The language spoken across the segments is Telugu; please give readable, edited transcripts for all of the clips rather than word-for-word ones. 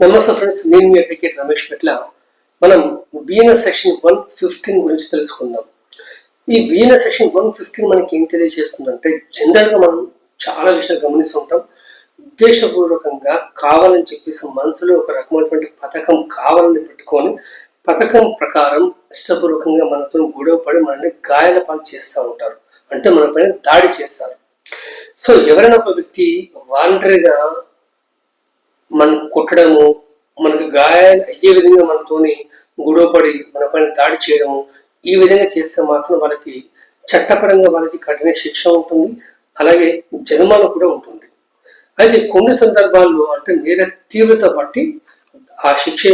నమస్తే ఫ్రెండ్స్, నేను మీ అడ్వకేట్ రమేష్ పెట్ల. మనం బిఎన్ఎస్ సెక్షన్ 115 గురించి తెలుసుకుందాం. ఈ బిఎన్ఎస్ సెక్షన్ 115 మనకి ఏం తెలియజేస్తుందంటే, జనరల్గా మనం చాలా విషయాలు గమనిస్తుంటాం. ఉద్దేశపూర్వకంగా కావాలని చెప్పేసి మనసులో ఒక రకమైనటువంటి పథకం కావాలని పెట్టుకొని పథకం ప్రకారం ఇష్టపూర్వకంగా మనతో గొడవపడి మనల్ని గాయాల పాలు చేస్తూ ఉంటారు, అంటే మన పైన దాడి చేస్తారు. సో ఎవరైనా ఒక వ్యక్తి వాలంటరీగా మనం కొట్టడము, మనకు గాయాలు అయ్యే విధంగా మనతోని గొడవపడి మన పైన దాడి చేయడము, ఈ విధంగా చేస్తే మాత్రం వాళ్ళకి చట్టపరంగా వాళ్ళకి కఠిన శిక్ష ఉంటుంది, అలాగే జరిమానా కూడా ఉంటుంది. అయితే కొన్ని సందర్భాల్లో అంటే నేర తీవ్రత బట్టి ఆ శిక్ష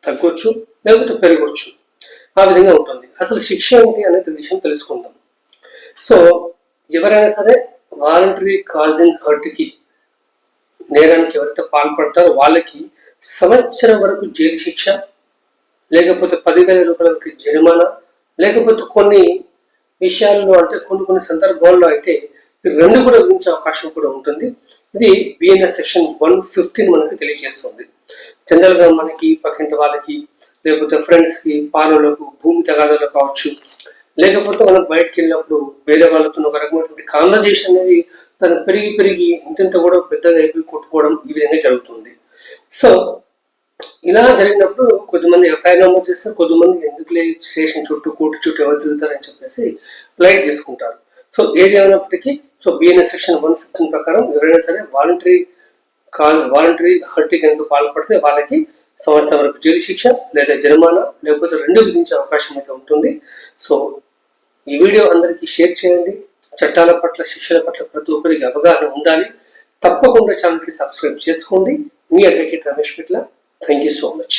తగ్గొచ్చు, లేకపోతే పెరగొచ్చు, ఆ విధంగా ఉంటుంది. అసలు శిక్ష ఏంటి అనే విషయం తెలుసుకుందాం. సో ఎవరైనా సరే వాలంటరీ కాజింగ్ హర్ట్కి నేరానికి ఎవరైతే పాల్పడతారో వాళ్ళకి సంవత్సరం వరకు జైలు శిక్ష, లేకపోతే 10,000 రూపాయల వరకు జరిమానా, లేకపోతే కొన్ని విషయాల్లో అంటే కొన్ని సందర్భాల్లో అయితే రెండు కూడా విధించే అవకాశం కూడా ఉంటుంది. ఇది బిఎన్ఎస్ సెక్షన్ 115 మనకి తెలియజేస్తుంది. జనరల్గా మనకి పక్కింటి వాళ్ళకి, లేకపోతే ఫ్రెండ్స్కి, పాలనలకు, భూమి తగాదాలు కావచ్చు, లేకపోతే మనం బయటకు వెళ్ళినప్పుడు వేరే వాళ్ళతో ఒక రకమైనటువంటి కాన్వర్జేషన్ అనేది తను పెరిగి ఇంత కూడా పెద్దగా అయిపోయి కొట్టుకోవడం, ఈ విధంగా జరుగుతుంది. సో ఇలా జరిగినప్పుడు కొద్దిమంది ఎఫ్ఐఆర్ నమోదు చేస్తారు, కొద్దిమంది ఎందుకులే స్టేషన్ చుట్టూ కోర్టు చుట్టూ ఎవరు తిరుగుతారని చెప్పేసి లైట్ తీసుకుంటారు. సో ఏది ఏమైనప్పటికీ సో బిఎన్ఎస్ సెక్షన్ 115 ప్రకారం ఎవరైనా సరే వాలంటరీ హత్య కనుక పాల్పడితే వాళ్ళకి సంవత్సరం వరకు జైలు శిక్ష లేదా జరిమానా, లేకపోతే రెండు విధించే అవకాశం అయితే ఉంటుంది. సో ఈ వీడియో అందరికీ షేర్ చేయండి. చట్టాల పట్ల, శిక్షల పట్ల ప్రతి ఒక్కరికి అవగాహన ఉండాలి. తప్పకుండా ఛానల్కి సబ్స్క్రైబ్ చేసుకోండి. మీ advocate Ramesh Petla. Thank you so much.